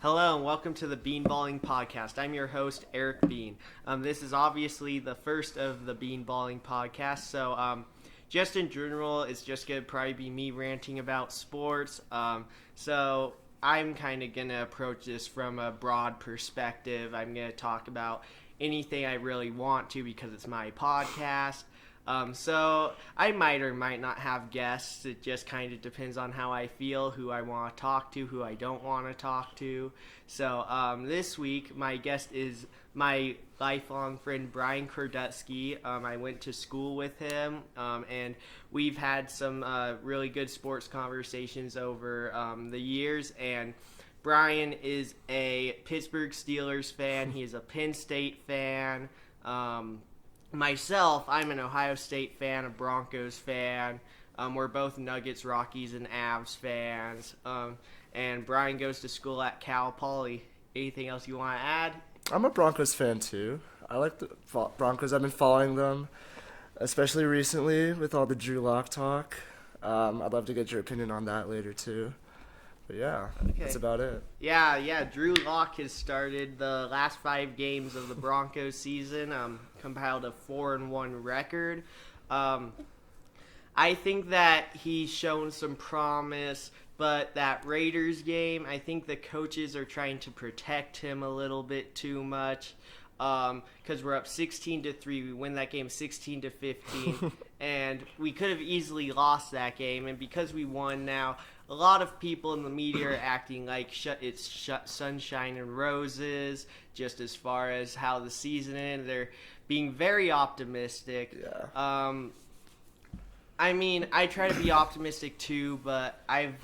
Hello and welcome to the Beanballing Podcast. I'm your host, Eric Bean. This is obviously the first of the Beanballing Podcast, so just in general, it's just going to probably be me ranting about sports. So I'm kind of going to approach this from a broad perspective. I'm going to talk about anything I really want to because it's my podcast. So I might or might not have guests. It just kind of depends on how I feel, who I want to talk to, who I don't want to talk to. So this week, my guest is my lifelong friend, Bryan Cordutsky. I went to school with him, and we've had some really good sports conversations over the years. And Bryan is a Pittsburgh Steelers fan. He is a Penn State fan. Myself, I'm an Ohio State fan, a Broncos fan. We're both Nuggets, Rockies, and Avs fans. And Bryan goes to school at Cal Poly. Anything else you want to add? I'm a Broncos fan, too. I like the Broncos. I've been following them, especially recently with all the Drew Lock talk. I'd love to get your opinion on that later, too. But yeah, That's about it. Yeah. Drew Lock has started the last 5 games of the Broncos season, compiled a 4-1 record. I think that he's shown some promise, but that Raiders game, I think the coaches are trying to protect him a little bit too much. Because we're up 16-3, we win that game 16-15, and we could have easily lost that game. And because we won now, a lot of people in the media are acting like it's sunshine and roses, just as far as how the season ended. They're being very optimistic. Yeah. I mean, I try to be optimistic too, but I've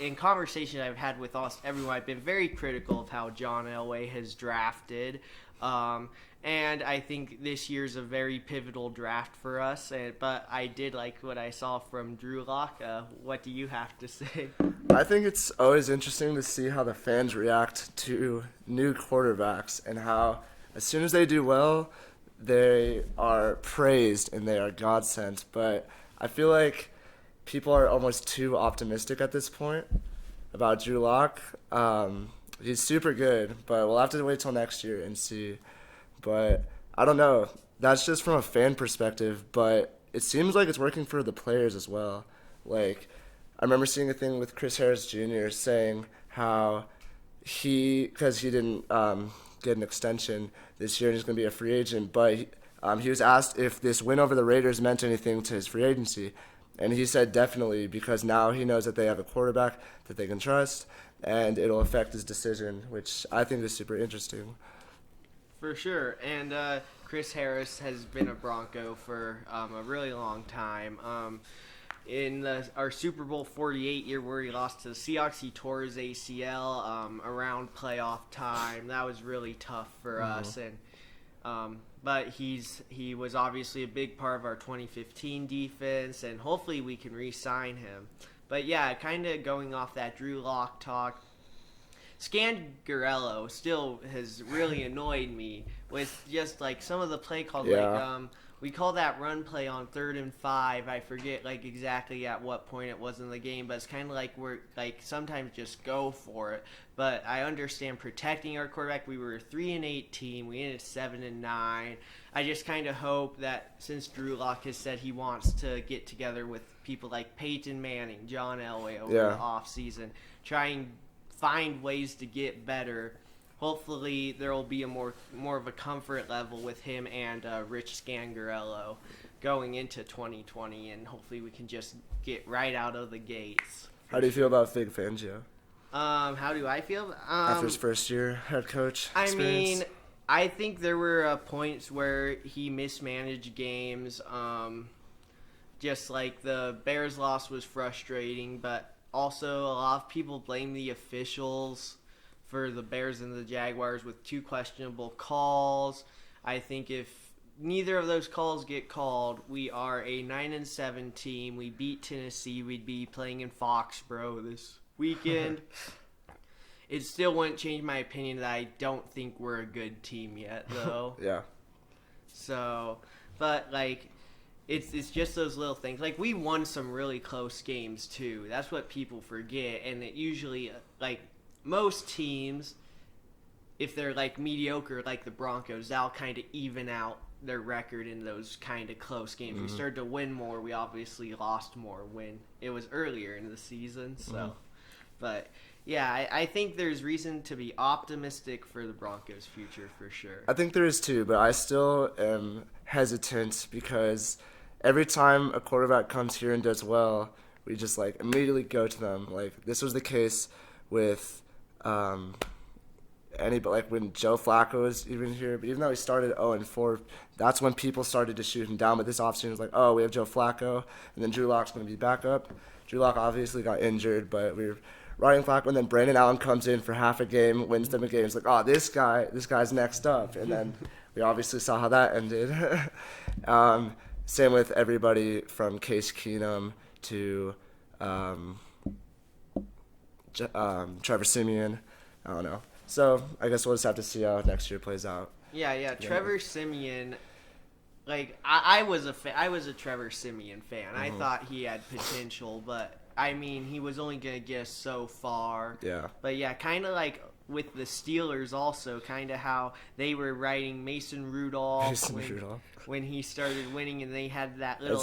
in conversations I've had with almost everyone, I've been very critical of how John Elway has drafted. And I think this year's a very pivotal draft for us. But I did like what I saw from Drew Lock. What do you have to say? I think it's always interesting to see how the fans react to new quarterbacks and how as soon as they do well, they are praised and they are God-sent. But I feel like people are almost too optimistic at this point about Drew Lock. He's super good, but we'll have to wait till next year and see. But I don't know. That's just from a fan perspective, but it seems like it's working for the players as well. Like, I remember seeing a thing with Chris Harris Jr. saying how because he didn't get an extension this year and he's going to be a free agent, but he was asked if this win over the Raiders meant anything to his free agency. And he said definitely, because now he knows that they have a quarterback that they can trust, and it'll affect his decision, which I think is super interesting. For sure. And Chris Harris has been a Bronco for a really long time. In our Super Bowl 48 year where he lost to the Seahawks, he tore his ACL around playoff time. That was really tough for us. And but he was obviously a big part of our 2015 defense, and hopefully we can re-sign him. But yeah, kind of going off that Drew Lock talk, Scangarello still has really annoyed me with just like some of the play calls. Yeah. Like we call that run play on 3rd and 5. I forget like exactly at what point it was in the game, but it's kind of like we're like sometimes just go for it. But I understand protecting our quarterback. We were a 3-8 team. We ended 7-9. I just kind of hope that since Drew Lock has said he wants to get together with people like Peyton Manning, John Elway over the offseason, try and find ways to get better. Hopefully there will be a more of a comfort level with him and Rich Scangarello going into 2020, and hopefully we can just get right out of the gates. How do you feel about Vic Fangio? How do I feel? After his first year head coach experience? I mean, I think there were points where he mismanaged games. Just like the Bears loss was frustrating, but also a lot of people blame the officials for the Bears and the Jaguars with 2 questionable calls. I think if neither of those calls get called, we are a 9-7 team. We beat Tennessee. We'd be playing in Foxborough this weekend. It still wouldn't change my opinion that I don't think we're a good team yet, though. Yeah. So, but like, it's just those little things. Like, we won some really close games too. That's what people forget, and it usually like most teams, if they're like mediocre like the Broncos, that'll kind of even out their record in those kind of close games. We started to win more. We obviously lost more when it was earlier in the season. So, but yeah, I think there's reason to be optimistic for the Broncos' future for sure. I think there is too, but I still am hesitant because every time a quarterback comes here and does well, we just like immediately go to them. Like this was the case with like when Joe Flacco was even here, but even though he started 0-4, that's when people started to shoot him down. But this offseason was like, oh, we have Joe Flacco, and then Drew Lock's going to be back up. Drew Lock obviously got injured, but we were riding Flacco, and then Brandon Allen comes in for half a game, wins them a game. It's like, oh, this guy's next up, and then we obviously saw how that ended. Same with everybody from Case Keenum to Trevor Siemian. I don't know. So I guess we'll just have to see how next year plays out. Yeah. Trevor Siemian, like I was a Trevor Siemian fan. I thought he had potential, but I mean he was only gonna get us so far. Yeah. But yeah, kind of like with the Steelers also, kind of how they were writing Mason Rudolph when he started winning, and they had that little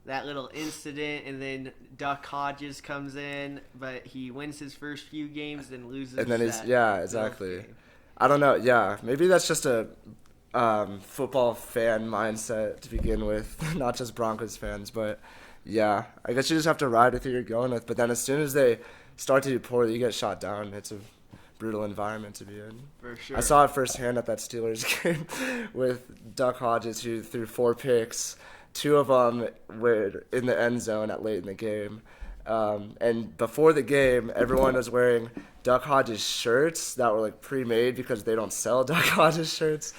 that little incident, and then Duck Hodges comes in, but he wins his first few games, then loses. And then exactly. I don't know. Yeah, maybe that's just a football fan mindset to begin with, not just Broncos fans. But yeah, I guess you just have to ride with who you're going with. But then as soon as they start to do poorly, you get shot down. It's a brutal environment to be in. For sure. I saw it firsthand at that Steelers game with Duck Hodges, who threw 4 picks. 2 of them were in the end zone at late in the game. And before the game, everyone was wearing Duck Hodges shirts that were like pre-made because they don't sell Duck Hodges shirts.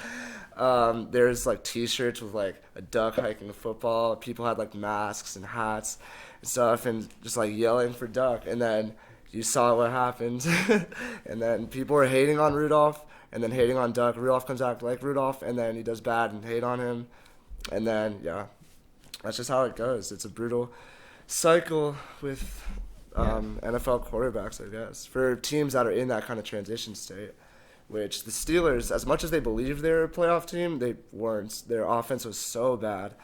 There's like T-shirts with like a duck hiking football. People had like masks and hats and stuff, and just like yelling for Duck. And then you saw what happened. And then people were hating on Rudolph and then hating on Duck. Rudolph comes out like Rudolph, and then he does bad and hate on him. And then, yeah, that's just how it goes. It's a brutal cycle with NFL quarterbacks, I guess, for teams that are in that kind of transition state, which the Steelers, as much as they believed they were a playoff team, they weren't. Their offense was so bad.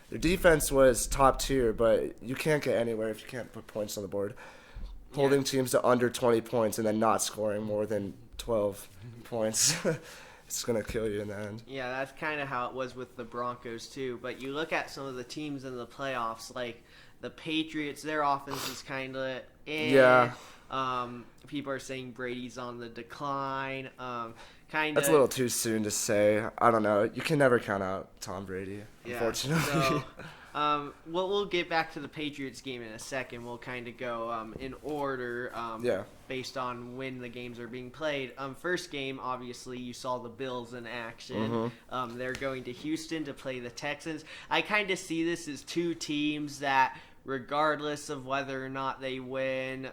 Their defense was top tier, but you can't get anywhere if you can't put points on the board. Holding teams to under 20 points and then not scoring more than 12 points. It's going to kill you in the end. Yeah, that's kind of how it was with the Broncos, too. But you look at some of the teams in the playoffs, like the Patriots, their offense is kind of Yeah. People are saying Brady's on the decline. That's a little too soon to say. I don't know. You can never count out Tom Brady, unfortunately. So, we'll get back to the Patriots game in a second. We'll kind of go in order based on when the games are being played. First game, obviously, you saw the Bills in action. They're going to Houston to play the Texans. I kind of see this as 2 teams that, regardless of whether or not they win,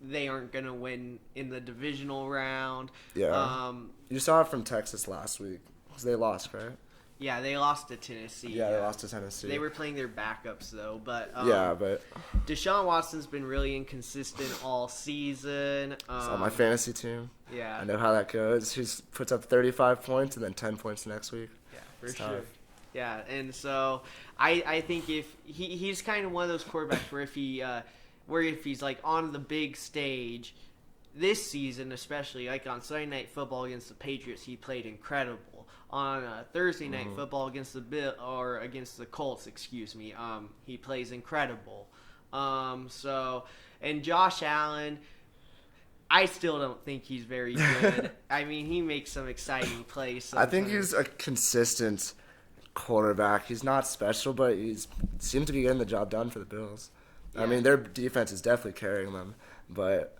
they aren't going to win in the divisional round. Yeah. You saw it from Texas last week because they lost, right? Yeah, they lost to Tennessee. Yeah, they lost to Tennessee. They were playing their backups, though. But but Deshaun Watson's been really inconsistent all season. It's on my fantasy team. Yeah. I know how that goes. He puts up 35 points and then 10 points next week. Yeah, for sure. Tough. Yeah, and so I think if he's kind of one of those quarterbacks where if he's like on the big stage this season, especially like on Sunday Night Football against the Patriots, he played incredible. On Thursday Night Football against the Colts, he plays incredible. And Josh Allen, I still don't think he's very good. I mean, he makes some exciting plays sometimes. I think he's a consistent quarterback. He's not special, but he seems to be getting the job done for the Bills. Yeah. I mean, their defense is definitely carrying them, but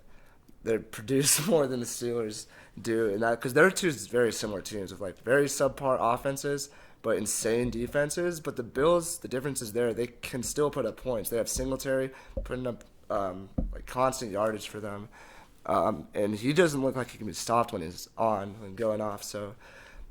they produce more than the Steelers do in that, because they're 2 very similar teams with like very subpar offenses but insane defenses. But the Bills, the difference is there, they can still put up points. They have Singletary putting up like constant yardage for them, and he doesn't look like he can be stopped when he's on and going off. So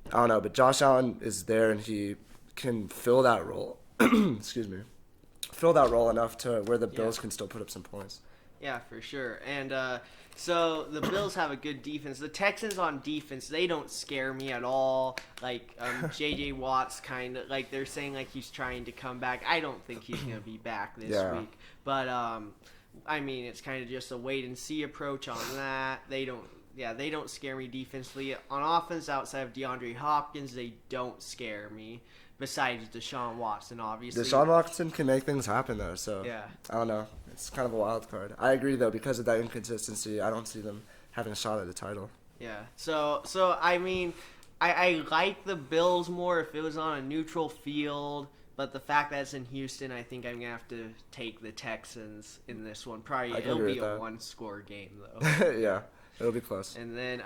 I don't know, but Josh Allen is there and he can fill that role. Fill that role enough to where the Bills can still put up some points. Yeah, for sure. And so the Bills have a good defense. The Texans on defense, they don't scare me at all. Like J.J. Watt's kind of like they're saying like he's trying to come back. I don't think he's going to be back this week. But I mean, it's kind of just a wait and see approach on that. They don't scare me defensively. On offense, outside of DeAndre Hopkins, they don't scare me. Besides Deshaun Watson, obviously. Deshaun Watson can make things happen, though, so yeah. I don't know. It's kind of a wild card. I agree, though, because of that inconsistency, I don't see them having a shot at the title. Yeah. So I mean, I like the Bills more if it was on a neutral field, but the fact that it's in Houston, I think I'm going to have to take the Texans in this one. Probably it'll be a one-score game, though. Yeah. It'll be close. And then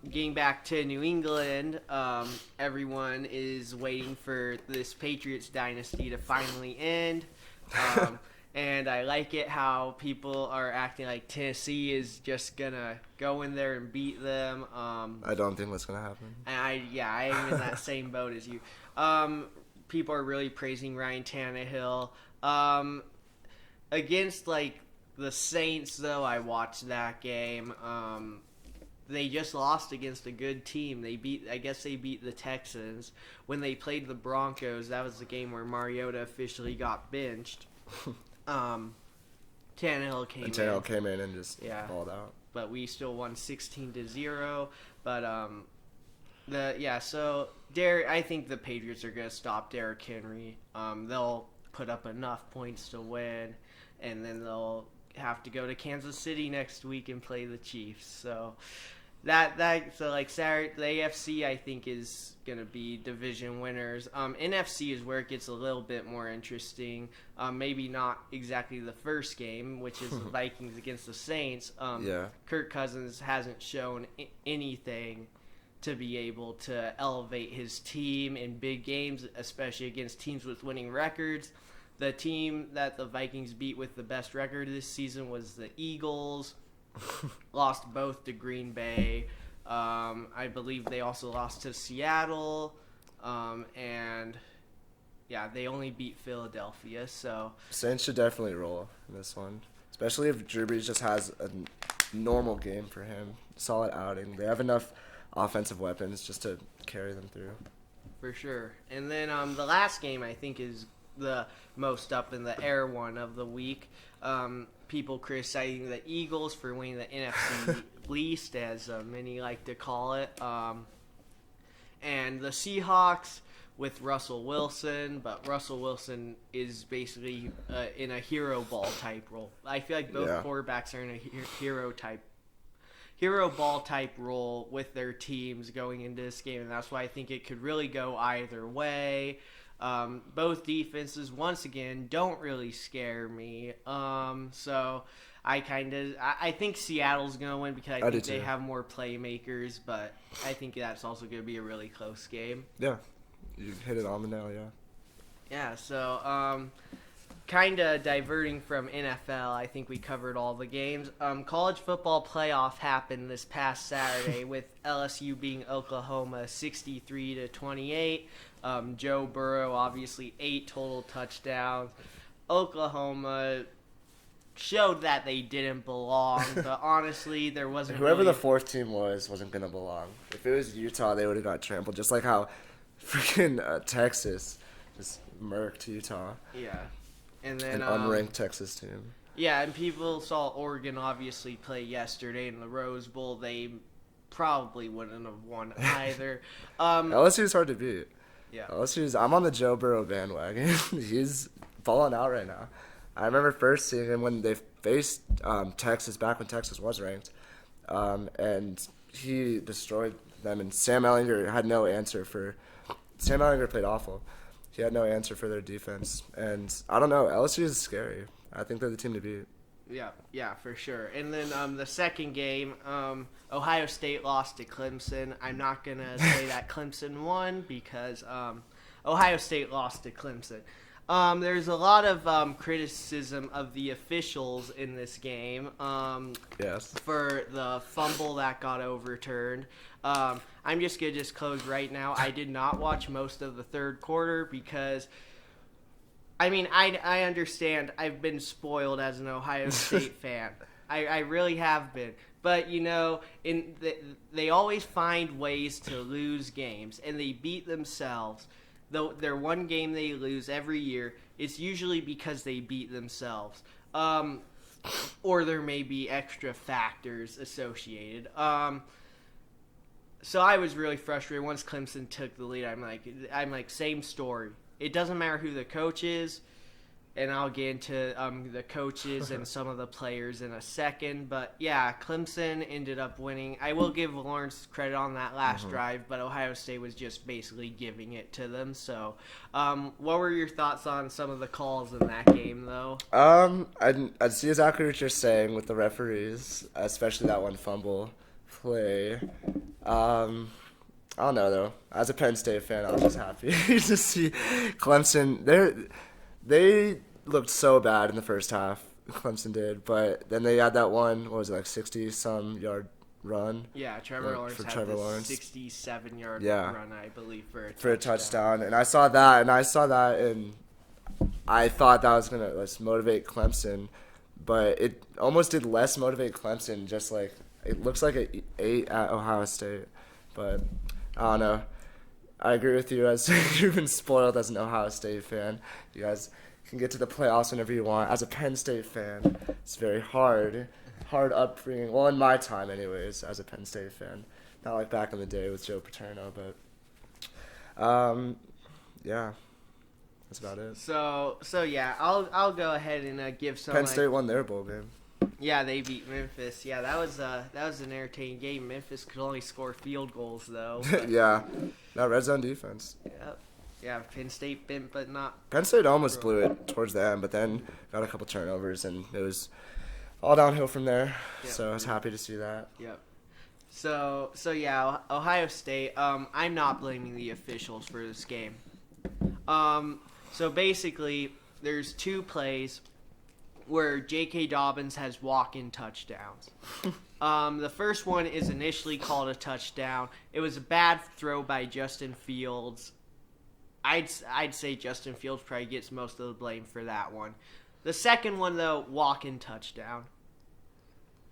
getting back to New England, everyone is waiting for this Patriots dynasty to finally end. And I like it how people are acting like Tennessee is just going to go in there and beat them. I don't think that's going to happen. And I am in that same boat as you. People are really praising Ryan Tannehill. Against, like, the Saints, though, I watched that game. They just lost against a good team. I guess they beat the Texans. When they played the Broncos, that was the game where Mariota officially got benched. Tannehill came in and just balled out. But we still won 16-0. But so I think the Patriots are gonna stop Derrick Henry. They'll put up enough points to win, and then they'll have to go to Kansas City next week and play the Chiefs. So Saturday, the AFC I think is gonna be division winners. NFC is where it gets a little bit more interesting. Maybe not exactly the first game, which is the Vikings against the Saints. Kirk Cousins hasn't shown anything to be able to elevate his team in big games, especially against teams with winning records. The team that the Vikings beat with the best record this season was the Eagles. Lost both to Green Bay. I believe they also lost to Seattle. And they only beat Philadelphia. So Saints should definitely roll in this one, especially if Drew Brees just has a normal game for him, solid outing. They have enough offensive weapons just to carry them through. For sure. And then the last game I think is the most up in the air one of the week. People criticizing the Eagles for winning the NFC least, as many like to call it. And the Seahawks with Russell Wilson, but Russell Wilson is basically in a hero ball type role. I feel like both quarterbacks are in a hero ball type role with their teams going into this game, and that's why I think it could really go either way. Both defenses, once again, don't really scare me. So I think Seattle's going to win because I think they have more playmakers, but I think that's also going to be a really close game. Yeah, you hit it on the nail, Yeah, so kind of diverting from NFL, I think we covered all the games. College football playoff happened this past Saturday with LSU beating Oklahoma 63-28. Joe Burrow, obviously 8 total touchdowns. Oklahoma showed that they didn't belong, but honestly, there wasn't Whoever the fourth team wasn't going to belong. If it was Utah, they would have got trampled, just like how freaking Texas just murked Utah. Yeah. And then an unranked Texas team. Yeah, and people saw Oregon obviously play yesterday in the Rose Bowl. They probably wouldn't have won either. LSU's hard to beat. Yeah. I'm on the Joe Burrow bandwagon. He's balling out right now. I remember first seeing him when they faced Texas, back when Texas was ranked, and he destroyed them. And Sam Ehlinger had no answer for. Sam Ehlinger played awful. He had no answer for their defense, and I don't know. LSU is scary. I think they're the team to beat. Yeah, for sure. And then the second game, Ohio State lost to Clemson. I'm not going to say that Clemson won because Ohio State lost to Clemson. There's a lot of criticism of the officials in this game for the fumble that got overturned. I'm just going to disclose right now, I did not watch most of the third quarter because I understand I've been spoiled as an Ohio State fan. I really have been. But, they always find ways to lose games, and they beat themselves. Though their one game they lose every year, it's usually because they beat themselves. Or there may be extra factors associated. So I was really frustrated once Clemson took the lead. I'm like, same story. It doesn't matter who the coach is, and I'll get into the coaches and some of the players in a second. But yeah, Clemson ended up winning. I will give Lawrence credit on that last drive, but Ohio State was just basically giving it to them. So, what were your thoughts on some of the calls in that game, though? I see exactly what you're saying with the referees, especially that one fumble play. I don't know, though. As a Penn State fan, I was just happy to see Clemson. They looked so bad in the first half, Clemson did, but then they had that one, 60-some yard run. Yeah, Trevor Lawrence had the 67-yard run, I believe, for a touchdown. And I saw that, and I thought that was going to motivate Clemson, but it almost did less motivate Clemson, just like it looks like it ate at Ohio State. But I don't know. I agree with you, as you've been spoiled as an Ohio State fan. You guys can get to the playoffs whenever you want. As a Penn State fan, it's very hard upbringing. Well, in my time, anyways, as a Penn State fan. Not like back in the day with Joe Paterno, but yeah, that's about it. So yeah, I'll go ahead and give some. Penn State won their bowl game. Yeah, they beat Memphis. Yeah, that was an entertaining game. Memphis could only score field goals though. Yeah, that red zone defense. Yeah, Penn State bent, but not. Penn State almost blew it towards the end, but then got a couple turnovers, and it was all downhill from there. Yep. So I was happy to see that. Yep. So yeah, Ohio State. I'm not blaming the officials for this game. So basically, there's two plays where J.K. Dobbins has walk-in touchdowns. The first one is initially called a touchdown. It was a bad throw by Justin Fields. I'd say Justin Fields probably gets most of the blame for that one. The second one, though, walk-in touchdown.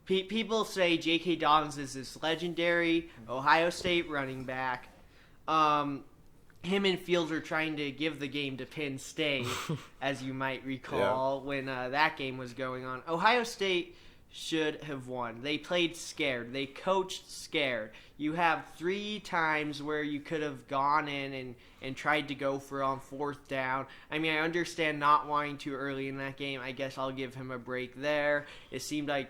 People say J.K. Dobbins is this legendary Ohio State running back. Him and Fields are trying to give the game to Penn State, as you might recall, when that game was going on. Ohio State should have won. They played scared. They coached scared. You have 3 times where you could have gone in and tried to go for on 4th down. I mean, I understand not wanting to early in that game. I guess I'll give him a break there. It seemed like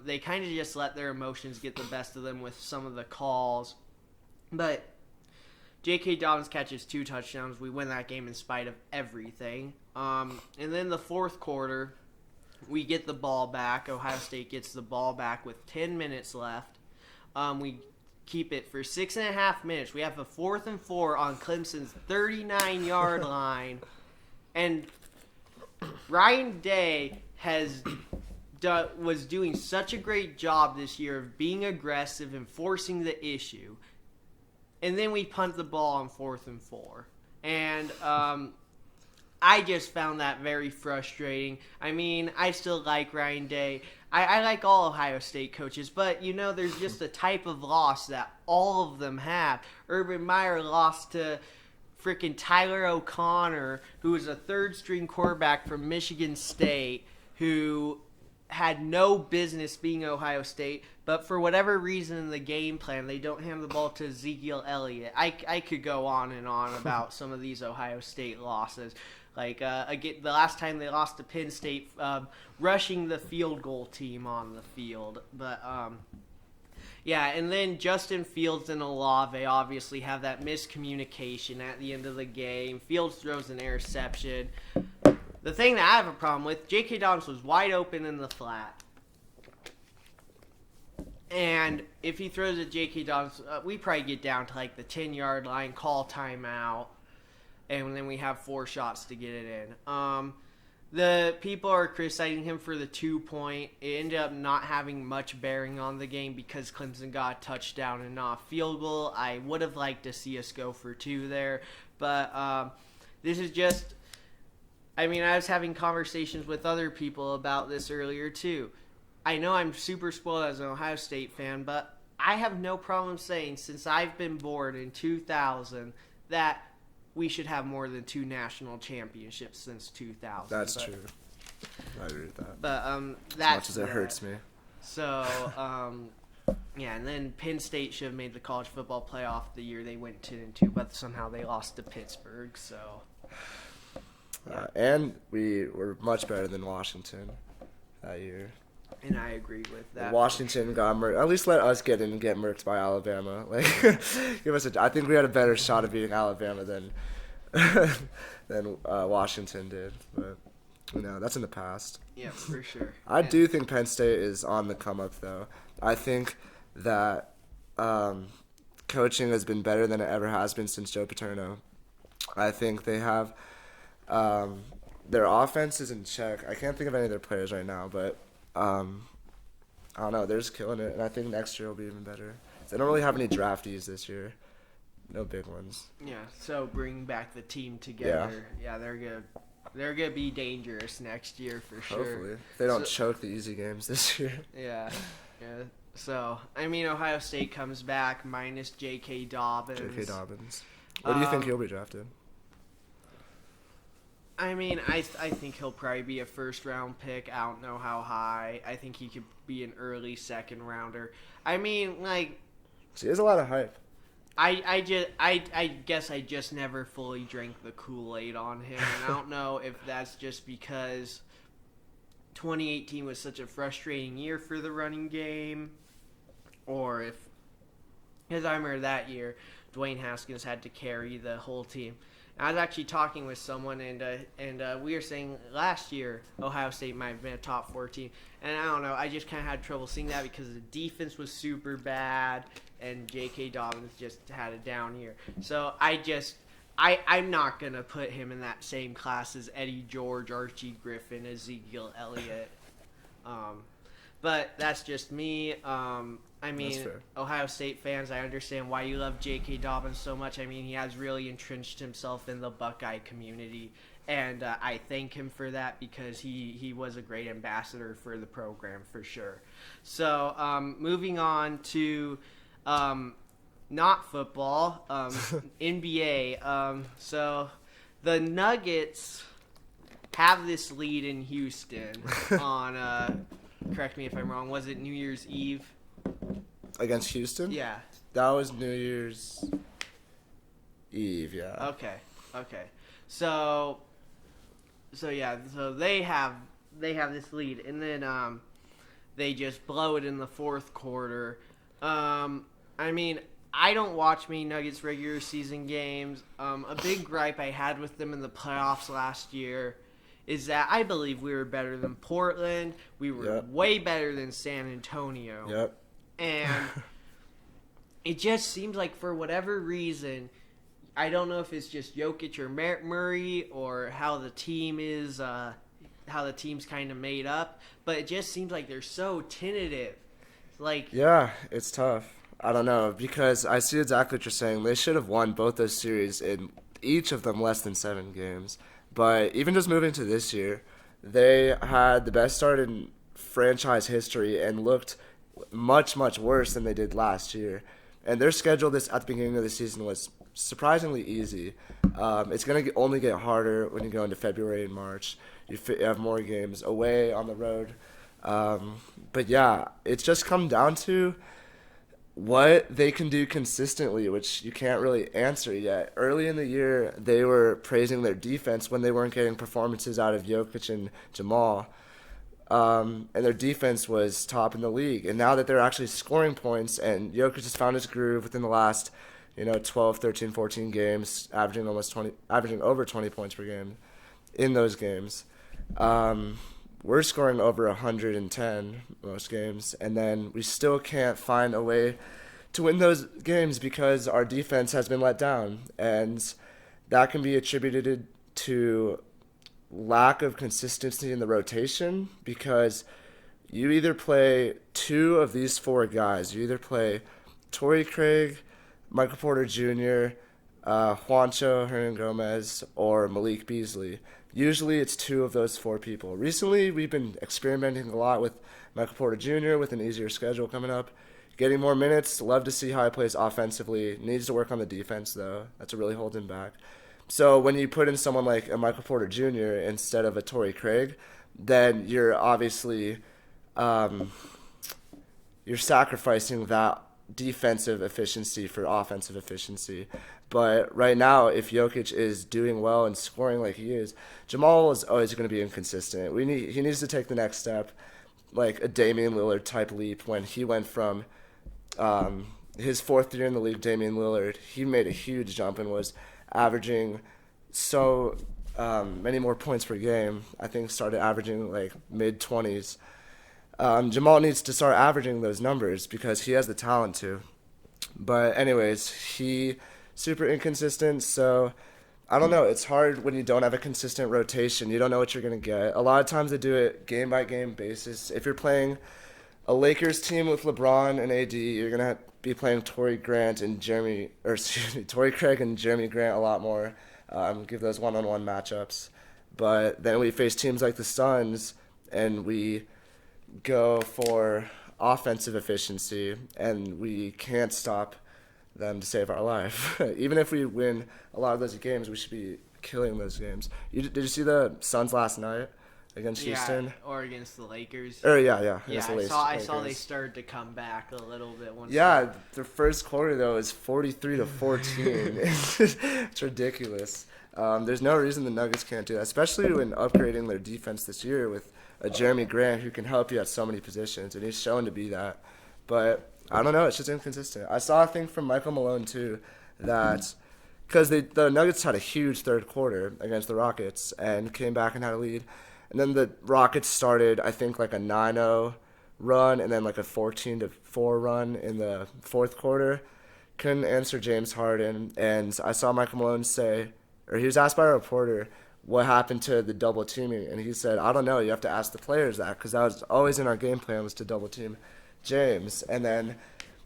they kind of just let their emotions get the best of them with some of the calls. But J.K. Dobbins catches 2 touchdowns. We win that game in spite of everything. And then the 4th quarter, we get the ball back. Ohio State gets the ball back with 10 minutes left. We keep it for 6.5 minutes. We have a 4th and 4 on Clemson's 39-yard line. And Ryan Day was doing such a great job this year of being aggressive and forcing the issue. And then we punt the ball on 4th and 4. And I just found that very frustrating. I mean, I still like Ryan Day. I like all Ohio State coaches, but, there's just a type of loss that all of them have. Urban Meyer lost to freaking Tyler O'Connor, who was a 3rd-string quarterback from Michigan State, who had no business being Ohio State, but for whatever reason in the game plan, they don't hand the ball to Ezekiel Elliott. I could go on and on about some of these Ohio State losses. Like, again, the last time they lost to Penn State, rushing the field goal team on the field. But, yeah, and then Justin Fields and Olave obviously have that miscommunication at the end of the game. Fields throws an interception. The thing that I have a problem with, J.K. Dobbins was wide open in the flat. And if he throws at J.K. Dobbins, we probably get down to like the 10-yard line, call timeout, and then we have 4 shots to get it in. The people are criticizing him for the 2-point. It ended up not having much bearing on the game because Clemson got a touchdown and not a field goal. I would have liked to see us go for 2 there. But this is just... I mean, I was having conversations with other people about this earlier, too. I know I'm super spoiled as an Ohio State fan, but I have no problem saying since I've been born in 2000 that we should have more than 2 national championships since 2000. That's true. I agree with that. But As much as it hurts me. So yeah, and then Penn State should have made the college football playoff the year they went 10-2, but somehow they lost to Pittsburgh. So yeah. And we were much better than Washington that year. And I agree with that. Washington got murked. At least let us get in and get murked by Alabama. Like, give us I think we had a better shot of beating Alabama than Washington did. But that's in the past. Yeah, for sure. I do think Penn State is on the come up, though. I think that coaching has been better than it ever has been since Joe Paterno. I think they have their offense is in check. I can't think of any of their players right now, but I don't know. They're just killing it, and I think next year will be even better. They don't really have any draftees this year. No big ones. Yeah, so bring back the team together. Yeah, they're gonna be dangerous next year for sure. Hopefully, if they don't choke the easy games this year. Yeah. So I mean, Ohio State comes back minus J.K. Dobbins. What do you think he'll be drafted? I mean, I think he'll probably be a first-round pick. I don't know how high. I think he could be an early second-rounder. I mean, like... So he has a lot of hype. I guess I just never fully drank the Kool-Aid on him. And I don't know if that's just because 2018 was such a frustrating year for the running game, or if... Because I remember that year, Dwayne Haskins had to carry the whole team. I was actually talking with someone, and we were saying last year Ohio State might have been a top 4 team. And I don't know, I just kind of had trouble seeing that because the defense was super bad, and J.K. Dobbins just had a down year. So I'm not going to put him in that same class as Eddie George, Archie Griffin, Ezekiel Elliott. But that's just me. I mean, Ohio State fans, I understand why you love J.K. Dobbins so much. I mean, he has really entrenched himself in the Buckeye community, and I thank him for that because he was a great ambassador for the program for sure. So moving on to not football, NBA. So the Nuggets have this lead in Houston on, correct me if I'm wrong, was it New Year's Eve? Against Houston? Yeah. That was New Year's Eve, yeah. Okay. So they have this lead, and then they just blow it in the fourth quarter. I mean, I don't watch many Nuggets regular season games. A big gripe I had with them in the playoffs last year is that I believe we were better than Portland. We were way better than San Antonio. Yep. And it just seems like for whatever reason, I don't know if it's just Jokic or Murray or how the team is, how the team's kind of made up, but it just seems like they're so tentative. Yeah, it's tough. I don't know, because I see exactly what you're saying. They should have won both those series in each of them less than 7 games. But even just moving to this year, they had the best start in franchise history and looked much, much worse than they did last year. And their schedule at the beginning of the season was surprisingly easy. It's going to only get harder when you go into February and March. You have more games away on the road. But yeah, it's just come down to what they can do consistently, which you can't really answer yet. Early in the year, they were praising their defense when they weren't getting performances out of Jokic and Jamal. And their defense was top in the league. And now that they're actually scoring points, and Jokic has found his groove within the last, 12, 13, 14 games, averaging over 20 points per game in those games. We're scoring over 110 most games, and then we still can't find a way to win those games because our defense has been let down. And that can be attributed to lack of consistency in the rotation, because you either play 2 of these 4 guys. You either play Torrey Craig, Michael Porter Jr., Juancho Hernan-Gomez, or Malik Beasley. Usually it's 2 of those 4 people. Recently, we've been experimenting a lot with Michael Porter Jr. with an easier schedule coming up. Getting more minutes. Love to see how he plays offensively. Needs to work on the defense, though. That's really holding back. So when you put in someone like a Michael Porter Jr. instead of a Torrey Craig, then you're obviously you're sacrificing that defensive efficiency for offensive efficiency. But right now, if Jokic is doing well and scoring like he is, Jamal is always going to be inconsistent. He needs to take the next step, like a Damian Lillard type leap. When he went from his 4th year in the league, Damian Lillard, he made a huge jump and was averaging so many more points per game. I think started averaging like mid-20s. Jamal needs to start averaging those numbers because he has the talent to. But anyways, he super inconsistent, so I don't know. It's hard when you don't have a consistent rotation. You don't know what you're going to get. A lot of times they do it game-by-game basis. If you're playing a Lakers team with LeBron and AD, you're going to be playing Torrey Craig and Jeremy Grant a lot more. Give those one-on-one matchups. But then we face teams like the Suns, and we go for offensive efficiency, and we can't stop them to save our life. Even if we win a lot of those games, we should be killing those games. Did you see the Suns last night against Houston? Or against the Lakers. Yeah. I saw they started to come back a little bit. The first quarter, though, is 43-14. It's ridiculous. There's no reason the Nuggets can't do that, especially when upgrading their defense this year with a Jeremy Grant who can help you at so many positions, and he's shown to be that. But I don't know, it's just inconsistent. I saw a thing from Michael Malone, too, that because the Nuggets had a huge third quarter against the Rockets and came back and had a lead. And then the Rockets started, I think, like a 9-0 run and then like a 14-4 run in the fourth quarter. Couldn't answer James Harden. And I saw Michael Malone say, or he was asked by a reporter, what happened to the double teaming, and he said, I don't know, you have to ask the players that, because that was always in our game plan, was to double team James. And then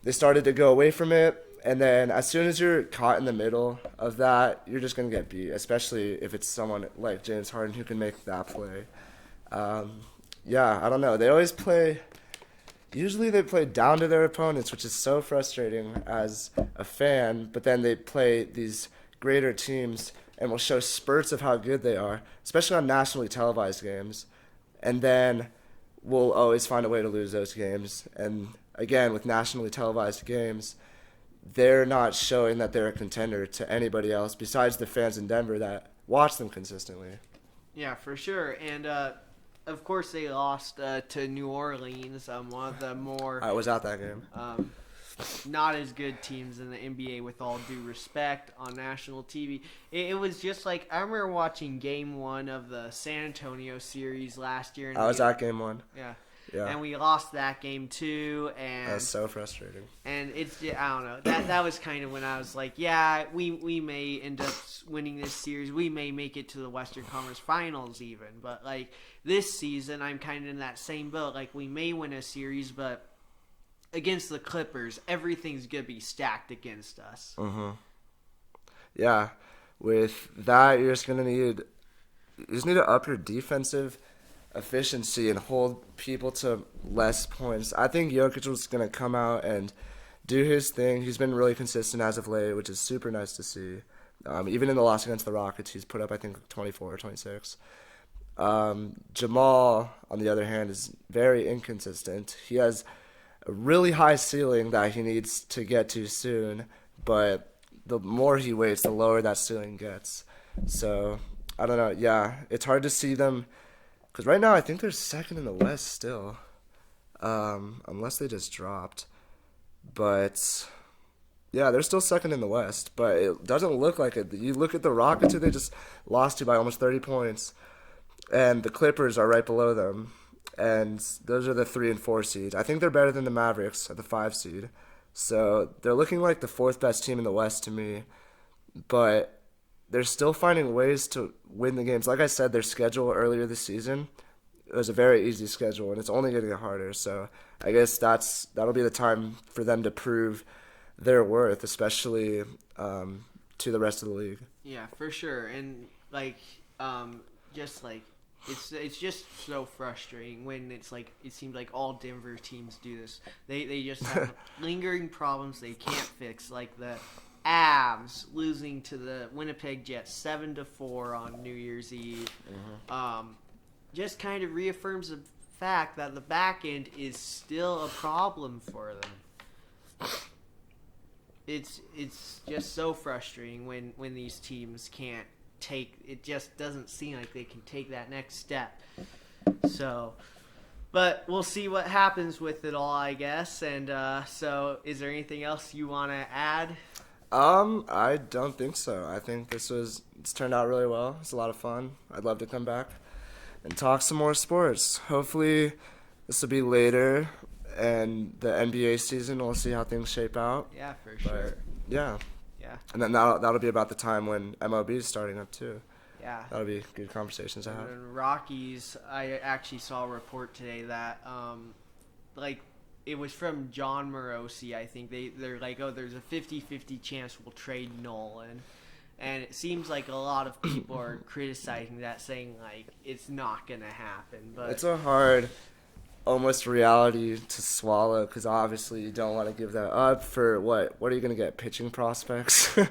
they started to go away from it, and then as soon as you're caught in the middle of that, you're just going to get beat, especially if it's someone like James Harden who can make that play. I don't know, usually they play down to their opponents, which is so frustrating as a fan, but then they play these greater teams and will show spurts of how good they are, especially on nationally televised games. And then we'll always find a way to lose those games. And again, with nationally televised games, they're not showing that they're a contender to anybody else besides the fans in Denver that watch them consistently. Yeah, for sure. And of course they lost to New Orleans, one of the more... I was at that game. Not as good teams in the NBA, with all due respect, on national TV. It was just like, I remember watching Game 1 of the San Antonio series last year. And I was at Game 1. Yeah. Yeah. And we lost that game too. And that was so frustrating. And it's, I don't know. That was kind of when I was like, yeah, we may end up winning this series. We may make it to the Western Conference Finals even. But like this season, I'm kind of in that same boat. Like, we may win a series, but against the Clippers, everything's going to be stacked against us. Mm-hmm. Yeah. With that, you just need to up your defensive efficiency and hold people to less points. I think Jokic was going to come out and do his thing. He's been really consistent as of late, which is super nice to see. Even in the loss against the Rockets, he's put up, I think, 24 or 26. Jamal, on the other hand, is very inconsistent. He has a really high ceiling that he needs to get to soon, but the more he waits, the lower that ceiling gets. So, I don't know. Yeah, it's hard to see them, because right now I think they're second in the West still, unless they just dropped. But, yeah, they're still second in the West, but it doesn't look like it. You look at the Rockets, who they just lost to by almost 30 points, and the Clippers are right below them. And those are the 3 and 4 seeds. I think they're better than the Mavericks at the 5 seed. So they're looking like the 4th best team in the West to me. But they're still finding ways to win the games. Like I said, their schedule earlier this season, it was a very easy schedule, and it's only going to get harder. So I guess that'll be the time for them to prove their worth, especially to the rest of the league. Yeah, for sure. And just like It's just so frustrating when it's like it seems like all Denver teams do this. They just have lingering problems they can't fix, like the Avs losing to the Winnipeg Jets 7-4 on New Year's Eve. Just kind of reaffirms the fact that the back end is still a problem for them. It's just so frustrating when these teams can't take it. Just doesn't seem like they can take that next step. So, but we'll see what happens with it all, I guess. And so, is there anything else you want to add? I don't think so. I think it's turned out really well. It's a lot of fun. I'd love to come back and talk some more sports. Hopefully, this will be later, and the NBA season. We'll see how things shape out. Yeah, for sure. Yeah. Yeah. And then that'll be about the time when MLB is starting up too. Yeah. That'll be good conversations to have. And Rockies, I actually saw a report today that, it was from John Morosi, I think. They're like, oh, there's a 50-50 chance we'll trade Nolan. And it seems like a lot of people are criticizing that, saying, like, it's not going to happen. But it's a hard, almost reality to swallow, because obviously you don't want to give that up for what are you going to get, pitching prospects? Yeah.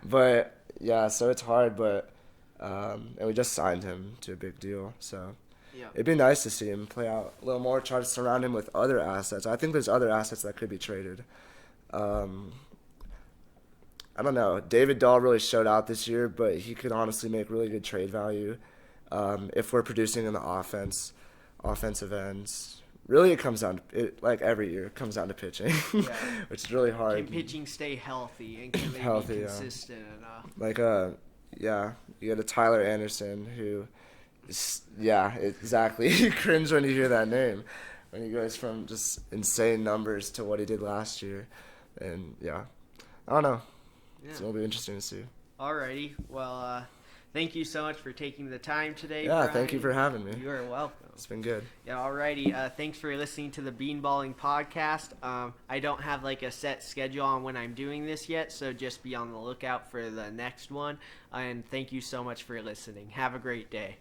But, yeah, so it's hard, but, and we just signed him to a big deal, so. Yeah. It'd be nice to see him play out a little more, try to surround him with other assets. I think there's other assets that could be traded. I don't know. David Dahl really showed out this year, but he could honestly make really good trade value if we're producing in the offensive ends. Really, it comes down to like every year, it comes down to pitching, which is really hard. Can pitching stay healthy and can they be consistent enough? Like you got a Tyler Anderson who. Yeah, exactly. You cringe when you hear that name. When he goes from just insane numbers to what he did last year. And, yeah. I don't know. Yeah. It'll be interesting to see. Alrighty. Well, thank you so much for taking the time today, Yeah, Bryan. Thank you for having me. You are welcome. It's been good. Yeah, alrighty. Thanks for listening to the Beanballing Podcast. I don't have like a set schedule on when I'm doing this yet, so just be on the lookout for the next one. And thank you so much for listening. Have a great day.